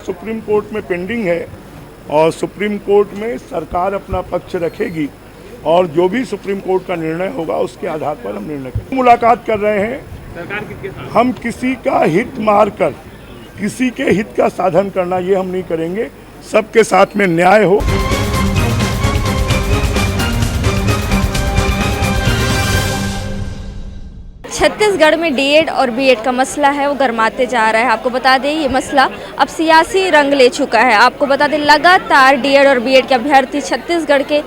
Supreme court में pending है और सुप्रीम कोर्ट में सरकार अपना पक्ष रखेगी और जो भी सुप्रीम कोर्ट का निर्णय होगा उसके आधार पर हम निर्णय करेंगे। मुलाकात कर रहे हैं सरकार किसके साथ? हम किसी का हित मारकर किसी के हित का साधन करना ये हम नहीं करेंगे। सबके साथ में न्याय हो। छत्तीसगढ़ में डीएड और बीएड का मसला है वो गर्माते जा रहा है। आपको बता दें ये मसला अब सियासी रंग ले चुका है। आपको बता दें लगातार डीएड और बीएड के अभ्यर्थी छत्तीसगढ़ के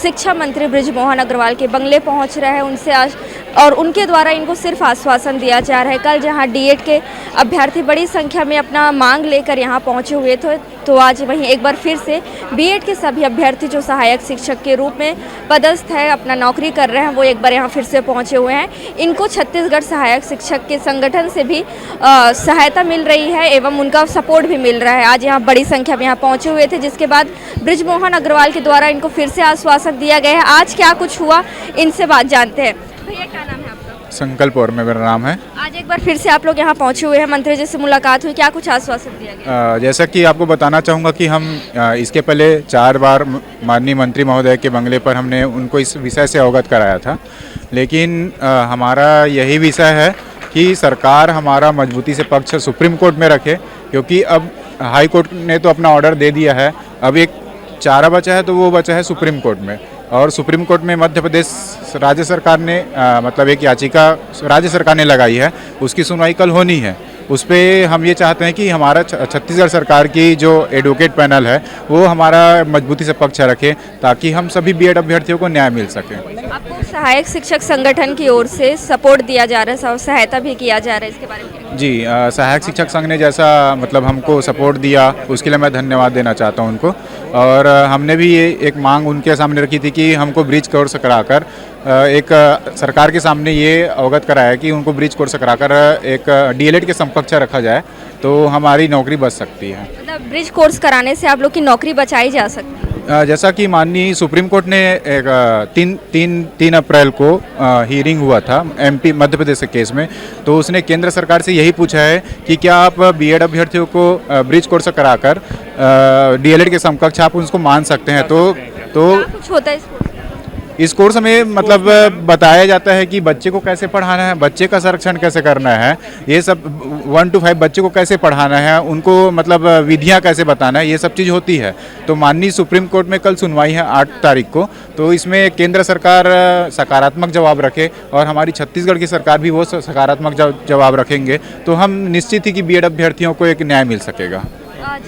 शिक्षा मंत्री बृजमोहन अग्रवाल के बंगले पहुंच रहे हैं। उनसे आज और उनके द्वारा इनको सिर्फ आश्वासन दिया जा रहा है। कल जहां डीएड के अभ्यर्थी बड़ी संख्या में अपना मांग लेकर यहां पहुंचे हुए थे, तो आज वहीं एक बार फिर से बीएड के सभी अभ्यर्थी जो सहायक शिक्षक के रूप में पदस्थ है, अपना नौकरी कर रहे हैं, वो एक बार यहाँ फिर से पहुंचे हुए हैं। इनको छत्तीसगढ़ सहायक शिक्षक के संगठन से भी सहायता मिल रही है एवं उनका सपोर्ट भी मिल रहा है। आज यहाँ बड़ी संख्या में यहाँ पहुंचे हुए थे, जिसके बाद बृजमोहन अग्रवाल के द्वारा इनको फिर से आश्वासन दिया गया है। आज क्या कुछ हुआ इनसे बात जानते हैं। भैया क्या नाम है आपका? संकल्प और मेरा नाम है। आज एक बार फिर से आप लोग यहाँ पहुंचे हुए हैं, मंत्री जी से मुलाकात हुई, क्या कुछ आश्वासन दिया गया? जैसा कि आपको बताना चाहूँगा कि हम इसके पहले 4 बार माननीय मंत्री महोदय के बंगले पर हमने उनको इस विषय से अवगत कराया था, लेकिन हमारा यही विषय है कि सरकार हमारा मजबूती से पक्ष सुप्रीम कोर्ट में रखे, क्योंकि अब हाई कोर्ट ने तो अपना ऑर्डर दे दिया है। अब एक चारा बचा है, तो वो बचा है सुप्रीम कोर्ट में, और सुप्रीम कोर्ट में मध्य प्रदेश राज्य सरकार ने मतलब एक याचिका राज्य सरकार ने लगाई है, उसकी सुनवाई कल होनी है। उस पर हम ये चाहते हैं कि हमारा छत्तीसगढ़ सरकार की जो एडवोकेट पैनल है वो हमारा मजबूती से पक्ष रखे, ताकि हम सभी बीएड अभ्यर्थियों को न्याय मिल सके। आपको सहायक शिक्षक संगठन की ओर से सपोर्ट दिया जा रहा है, सहायता भी किया जा रहा है, इसके बारे में क्या? जी, सहायक शिक्षक संघ ने जैसा मतलब हमको सपोर्ट दिया उसके लिए मैं धन्यवाद देना चाहता हूं उनको। और हमने भी ये एक मांग उनके सामने रखी थी कि हमको ब्रिज कोर्स कराकर एक सरकार के सामने ये अवगत कराया कि उनको ब्रिज कोर्स कराकर एक डीएलएड के समकक्ष रखा जाए, तो हमारी नौकरी बच सकती है। मतलब ब्रिज कोर्स कराने से आप लोग की नौकरी बचाई जा सकती है? जैसा कि माननीय सुप्रीम कोर्ट ने एक 3 अप्रैल को हियरिंग हुआ था एमपी मध्य प्रदेश के केस में, तो उसने केंद्र सरकार से यही पूछा है कि क्या आप बीएड अभ्यर्थियों को ब्रिज कोर्स कराकर डीएलएड के समकक्ष आप उसको मान सकते हैं। तो क्या कुछ होता है इस कोर्स में मतलब बताया जाता है कि बच्चे को कैसे पढ़ाना है, बच्चे का संरक्षण कैसे करना है, ये सब 1 to 5 बच्चे को कैसे पढ़ाना है, उनको मतलब विधियां कैसे बताना है, ये सब चीज़ होती है। तो माननीय सुप्रीम कोर्ट में कल सुनवाई है 8 तारीख को, तो इसमें केंद्र सरकार सकारात्मक जवाब रखे और हमारी छत्तीसगढ़ की सरकार भी वो सकारात्मक जवाब रखेंगे, तो हम निश्चित ही कि बीएड अभ्यर्थियों को एक न्याय मिल सकेगा।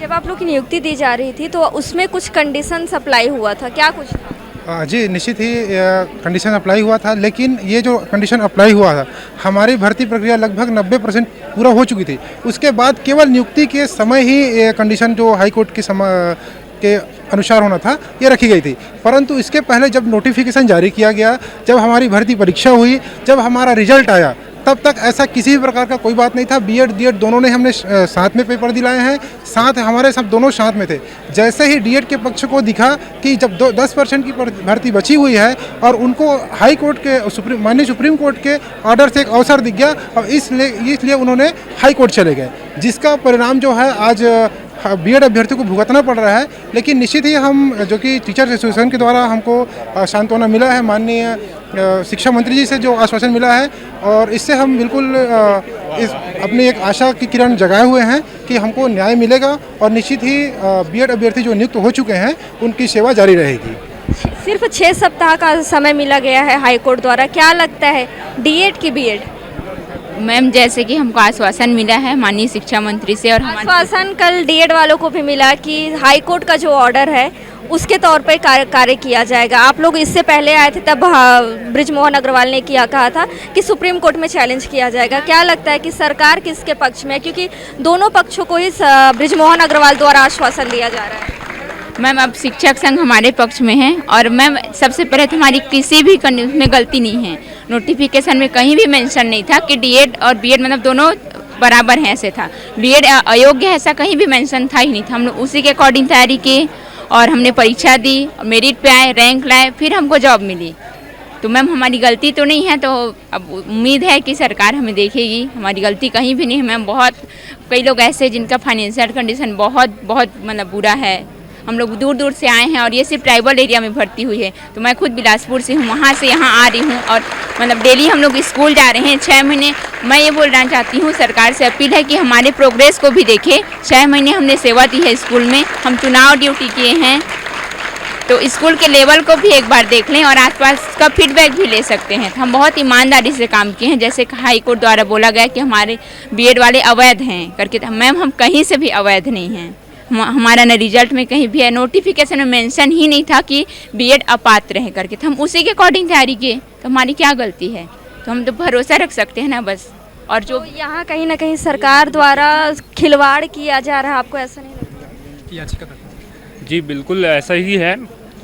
जब आप लोग की नियुक्ति दी जा रही थी तो उसमें कुछ कंडीशन अप्लाई हुआ था, क्या कुछ था? जी निश्चित ही कंडीशन अप्लाई हुआ था, लेकिन ये जो कंडीशन अप्लाई हुआ था, हमारी भर्ती प्रक्रिया लगभग 90% पूरा हो चुकी थी। उसके बाद केवल नियुक्ति के समय ही ये कंडीशन जो हाई कोर्ट के अनुसार होना था ये रखी गई थी। परंतु इसके पहले जब नोटिफिकेशन जारी किया गया, जब हमारी भर्ती परीक्षा हुई, जब हमारा रिजल्ट आया, तब तक ऐसा किसी भी प्रकार का कोई बात नहीं था। बीएड डीएड दोनों ने हमने साथ में पेपर दिलाए हैं, साथ हमारे सब दोनों साथ में थे। जैसे ही डीएड के पक्ष को दिखा कि जब 10% की भर्ती बची हुई है और उनको हाई कोर्ट के माननीय सुप्रीम कोर्ट के ऑर्डर से एक अवसर दिख गया, और इसलिए उन्होंने हाई कोर्ट चले गए, जिसका परिणाम जो है आज बीएड अभ्यर्थियों को भुगतना पड़ रहा है। लेकिन निश्चित ही हम जो कि टीचर्स एसोसिएशन के द्वारा हमको सांत्वना मिला है, माननीय शिक्षा मंत्री जी से जो आश्वासन मिला है, और इससे हम बिल्कुल अपनी एक आशा की किरण जगाए हुए हैं कि हमको न्याय मिलेगा और निश्चित ही बीएड अभ्यर्थी जो नियुक्त हो चुके हैं उनकी सेवा जारी रहेगी। सिर्फ 6 सप्ताह का समय मिला गया है हाई कोर्ट द्वारा, क्या लगता है डीएड की बीएड? मैम, जैसे कि हमको आश्वासन मिला है माननीय शिक्षा मंत्री से, और आश्वासन कल डीएड वालों को भी मिला कि हाई कोर्ट का जो ऑर्डर है उसके तौर पर कार्य किया जाएगा। आप लोग इससे पहले आए थे, तब बृजमोहन अग्रवाल ने कहा था कि सुप्रीम कोर्ट में चैलेंज किया जाएगा। क्या लगता है कि सरकार किसके पक्ष में है, क्योंकि दोनों पक्षों को ही बृजमोहन अग्रवाल द्वारा आश्वासन दिया जा रहा है? मैम, अब शिक्षक संघ हमारे पक्ष में है, और मैम सबसे पहले तो हमारी किसी भी में गलती नहीं है। नोटिफिकेशन में कहीं भी मेंशन नहीं था कि डीएड और बीएड मतलब दोनों बराबर हैं, ऐसे था। बीएड अयोग्य है ऐसा कहीं भी मेंशन था ही नहीं था। हम लोग उसी के अकॉर्डिंग तैयारी की और हमने परीक्षा दी, मेरिट पे आए, रैंक लाए, फिर हमको जॉब मिली। तो मैम हमारी गलती तो नहीं है, तो अब उम्मीद है कि सरकार हमें देखेगी। हमारी गलती कहीं भी नहीं है मैम। बहुत कई लोग ऐसे जिनका फाइनेंशियल कंडीशन बहुत बहुत मतलब बुरा है। हम लोग दूर दूर से आए हैं और ये सिर्फ ट्राइबल एरिया में भर्ती हुई है। तो मैं खुद बिलासपुर से हूँ, वहाँ से यहाँ आ रही हूँ और मतलब डेली हम लोग स्कूल जा रहे हैं 6 महीने। मैं ये बोलना चाहती हूँ, सरकार से अपील है कि हमारे प्रोग्रेस को भी देखे। 6 महीने हमने सेवा दी है स्कूल में, हम चुनाव ड्यूटी किए हैं, तो स्कूल के लेवल को भी एक बार देख लें और आसपास का फीडबैक भी ले सकते हैं। हम बहुत ईमानदारी से काम किए हैं। जैसे हाई कोर्ट द्वारा बोला गया कि हमारे बीएड वाले अवैध हैं करके, तो मैम हम कहीं से भी अवैध नहीं हैं। हमारा न रिजल्ट में कहीं भी है, नोटिफिकेशन में मेंशन ही नहीं था कि बीएड अपात्र है करके, तो हम उसी के अकॉर्डिंग तैयारी किए। तो हमारी क्या गलती है? तो हम तो भरोसा रख सकते हैं ना बस। और जो तो यहाँ कहीं ना कहीं सरकार द्वारा खिलवाड़ किया जा रहा है, आपको ऐसा नहीं लगता? जी बिल्कुल ऐसा ही है।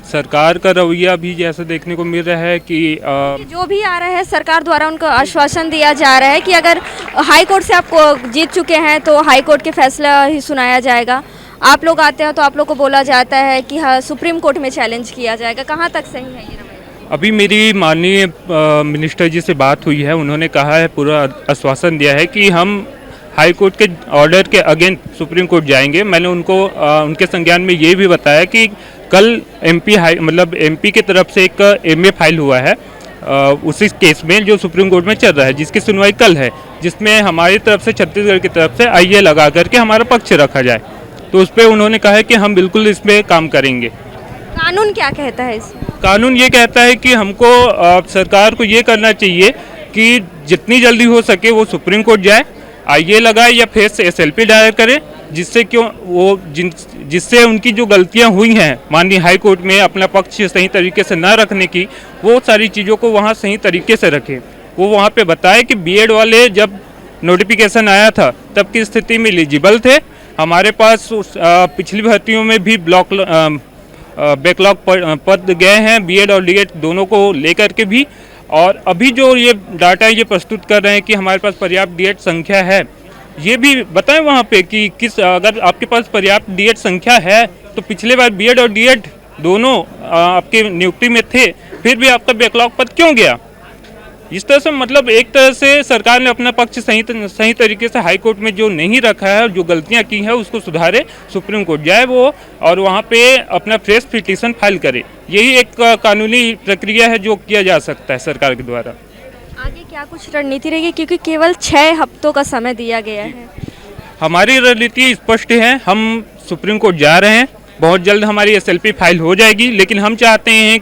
सरकार का रवैया भी जैसे देखने को मिल रहा है कि जो भी आ रहा है सरकार द्वारा उनको आश्वासन दिया जा रहा है कि अगर हाई कोर्ट से आपको जीत चुके हैं तो हाई कोर्ट के फैसला ही सुनाया जाएगा। आप लोग आते हैं तो आप लोग को बोला जाता है कि हाँ सुप्रीम कोर्ट में चैलेंज किया जाएगा। कहाँ तक सही है ये रवैया? अभी मेरी माननीय मिनिस्टर जी से बात हुई है, उन्होंने कहा है, पूरा आश्वासन दिया है कि हम हाई कोर्ट के ऑर्डर के अगेंस्ट सुप्रीम कोर्ट जाएंगे। मैंने उनको उनके संज्ञान में ये भी बताया कि कल एमपी की तरफ से एक एमए फाइल हुआ है उसी केस में जो सुप्रीम कोर्ट में चल रहा है, जिसकी सुनवाई कल है, जिसमें हमारी तरफ से छत्तीसगढ़ की तरफ से आईए लगा करके हमारा पक्ष रखा जाए। तो उस पर उन्होंने कहा है कि हम बिल्कुल इसमें काम करेंगे। कानून क्या कहता है इसमें? कानून ये कहता है कि हमको सरकार को ये करना चाहिए कि जितनी जल्दी हो सके वो सुप्रीम कोर्ट जाए, आईए लगाए या फिर से एसएलपी दायर करे, जिससे उनकी जो गलतियां हुई हैं माननीय हाई कोर्ट में अपना पक्ष सही तरीके से न रखने की, वो सारी चीज़ों को वहाँ सही तरीके से रखे। वो वहाँ पे बताए कि बीएड वाले जब नोटिफिकेशन आया था तब की स्थिति में एलिजिबल थे। हमारे पास पिछली भर्तियों में भी बैकलॉग पद गए हैं बीएड और डीएड दोनों को लेकर के भी। और अभी जो ये डाटा ये प्रस्तुत कर रहे हैं कि हमारे पास पर्याप्त डीएड संख्या है, ये भी बताएं वहाँ पे कि अगर आपके पास पर्याप्त डीएड संख्या है तो पिछले बार बीएड और डीएड दोनों आपके नियुक्ति में थे, फिर भी आपका बैकलॉग पद क्यों गया? इस तरह से मतलब एक तरह से सरकार ने अपना पक्ष सही तरीके से हाई कोर्ट में जो नहीं रखा है, जो गलतियां की हैं उसको सुधारे, सुप्रीम कोर्ट जाए वो और वहाँ पे अपना फ्रेश पिटीशन फाइल करे। यही एक कानूनी प्रक्रिया है जो किया जा सकता है सरकार के द्वारा। आगे क्या कुछ रणनीति रहेगी, क्योंकि केवल 6 हफ्तों का समय दिया गया है? हमारी रणनीति स्पष्ट है, हम सुप्रीम कोर्ट जा रहे हैं, बहुत जल्द हमारी एसएलपी फाइल हो जाएगी, लेकिन हम चाहते हैं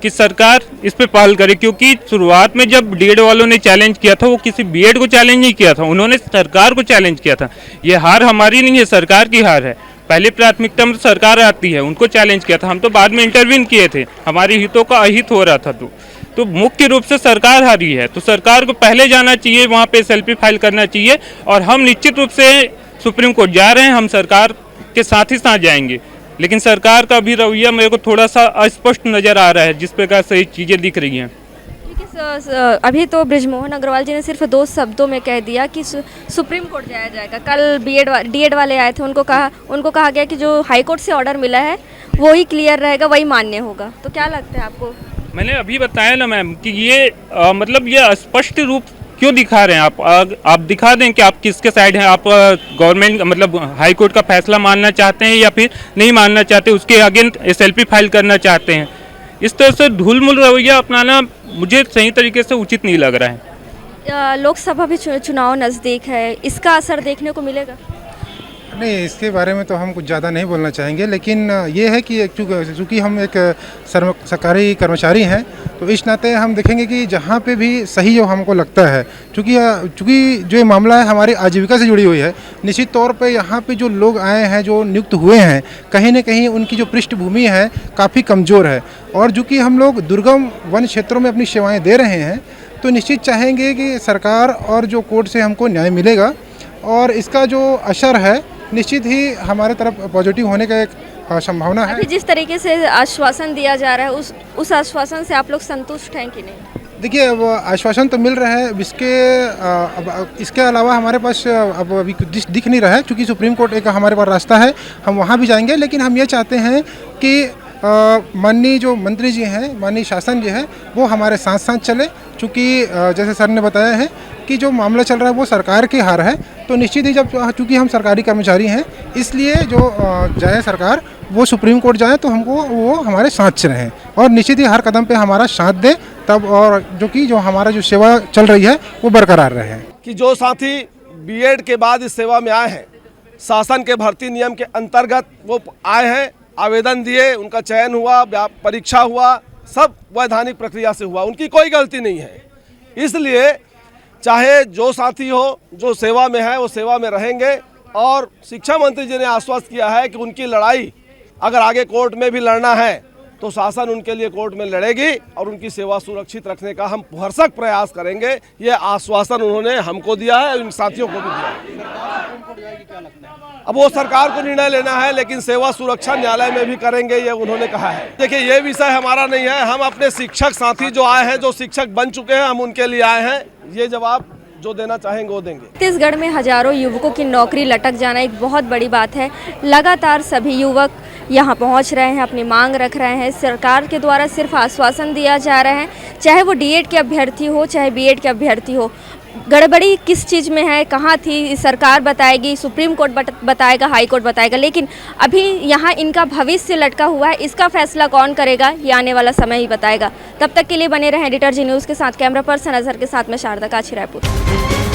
कि सरकार इस पे पहल करे, क्योंकि शुरुआत में जब डीएड वालों ने चैलेंज किया था वो किसी बीएड को चैलेंज नहीं किया था, उन्होंने सरकार को चैलेंज किया था। ये हार हमारी नहीं है, सरकार की हार है। पहली प्राथमिकता में सरकार आती है, उनको चैलेंज किया था, हम तो बाद में इंटरवीन किए थे, हमारे हितों का अहित हो रहा था। तो मुख्य रूप से सरकार हारी है, तो सरकार को पहले जाना चाहिए, वहाँ पे एसएलपी फाइल करना चाहिए। और हम निश्चित रूप से सुप्रीम कोर्ट जा रहे हैं, हम सरकार के साथ ही साथ जाएंगे, लेकिन सरकार का भी रवैया मेरे को थोड़ा सा अस्पष्ट नज़र आ रहा है, जिस प्रकार से चीज़ें दिख रही हैं। अभी तो बृजमोहन अग्रवाल जी ने सिर्फ 2 शब्दों में कह दिया कि सुप्रीम कोर्ट जाया जाएगा। कल डीएड वाले आए थे, उनको कहा गया कि जो हाई कोर्ट से ऑर्डर मिला है वो ही क्लियर रहेगा, वही मान्य होगा। तो क्या लगता है आपको? मैंने अभी बताया ना मैम कि ये मतलब ये स्पष्ट रूप क्यों दिखा रहे हैं आप दिखा दें कि आप किसके साइड हैं। आप गवर्नमेंट मतलब हाई कोर्ट का फैसला मानना चाहते हैं या फिर नहीं मानना चाहते, उसके अगेंस्ट एसएलपी फाइल करना चाहते हैं। इस तरह से ढुलमुल रवैया अपनाना मुझे सही तरीके से उचित नहीं लग रहा है। लोकसभा भी चुनाव नज़दीक है, इसका असर देखने को मिलेगा? नहीं, इसके बारे में तो हम कुछ ज़्यादा नहीं बोलना चाहेंगे, लेकिन ये है कि चूँकि हम एक सरकारी कर्मचारी हैं, तो इस नाते हम देखेंगे कि जहाँ पे भी सही जो हमको लगता है, चूँकि जो ये मामला है हमारी आजीविका से जुड़ी हुई है, निश्चित तौर पे यहाँ पे जो लोग आए हैं, जो नियुक्त हुए हैं, कहीं ना कहीं उनकी जो पृष्ठभूमि है काफ़ी कमज़ोर है। और चूँकि हम लोग दुर्गम वन क्षेत्रों में अपनी सेवाएँ दे रहे हैं, तो निश्चित चाहेंगे कि सरकार और जो कोर्ट से हमको न्याय मिलेगा और इसका जो असर है निश्चित ही हमारे तरफ पॉजिटिव होने का एक संभावना है। अभी जिस तरीके से आश्वासन दिया जा रहा है उस आश्वासन से आप लोग संतुष्ट हैं कि नहीं? देखिए, अब आश्वासन तो मिल रहा है, इसके अलावा हमारे पास अब अभी कुछ दिख नहीं रहा है, क्योंकि सुप्रीम कोर्ट एक हमारे पास रास्ता है, हम वहाँ भी जाएंगे। लेकिन हम ये चाहते हैं कि माननीय जो मंत्री जी हैं, माननीय शासन जी है, वो हमारे साथ साथ चले। चूँकि जैसे सर ने बताया है कि जो मामला चल रहा है वो सरकार के हार है, तो निश्चित ही जब चूँकि हम सरकारी कर्मचारी हैं, इसलिए जो जाए सरकार वो सुप्रीम कोर्ट जाए तो हमको वो हमारे साथ से रहें और निश्चित ही हर कदम पे हमारा साथ दें, तब और जो हमारा जो सेवा चल रही है वो बरकरार रहे। कि जो साथी बीएड के बाद इस सेवा में आए हैं, शासन के भर्ती नियम के अंतर्गत वो आए हैं, आवेदन दिए, उनका चयन हुआ, परीक्षा हुआ, सब वैधानिक प्रक्रिया से हुआ, उनकी कोई गलती नहीं है। इसलिए चाहे जो साथी हो, जो सेवा में है वो सेवा में रहेंगे। और शिक्षा मंत्री जी ने आश्वस्त किया है कि उनकी लड़ाई अगर आगे कोर्ट में भी लड़ना है तो शासन उनके लिए कोर्ट में लड़ेगी और उनकी सेवा सुरक्षित रखने का हम भरसक प्रयास करेंगे। ये आश्वासन उन्होंने हमको दिया है और इन साथियों को भी दिया है। अब वो सरकार को निर्णय लेना है, लेकिन सेवा सुरक्षा न्यायालय में भी करेंगे, ये उन्होंने कहा है। देखिए, ये विषय हमारा नहीं है, हम अपने शिक्षक साथी जो आए हैं, जो शिक्षक बन चुके हैं, हम उनके लिए आए हैं। ये जवाब जो देना चाहेंगे वो देंगे। छत्तीसगढ़ में हजारों युवकों की नौकरी लटक जाना एक बहुत बड़ी बात है। लगातार सभी युवक यहाँ पहुँच रहे हैं, अपनी मांग रख रहे हैं। सरकार के द्वारा सिर्फ आश्वासन दिया जा रहा है, चाहे वो डीएड के अभ्यर्थी हो, चाहे बीएड के अभ्यर्थी हो। गड़बड़ी किस चीज़ में है, कहाँ थी, सरकार बताएगी, सुप्रीम कोर्ट बताएगा, हाई कोर्ट बताएगा, लेकिन अभी यहाँ इनका भविष्य लटका हुआ है। इसका फैसला कौन करेगा, ये आने वाला समय ही बताएगा। तब तक के लिए बने रहें एडिटर जी न्यूज़ के साथ। कैमरा पर्सन अजहर के साथ में शारदा काछी, रायपुर।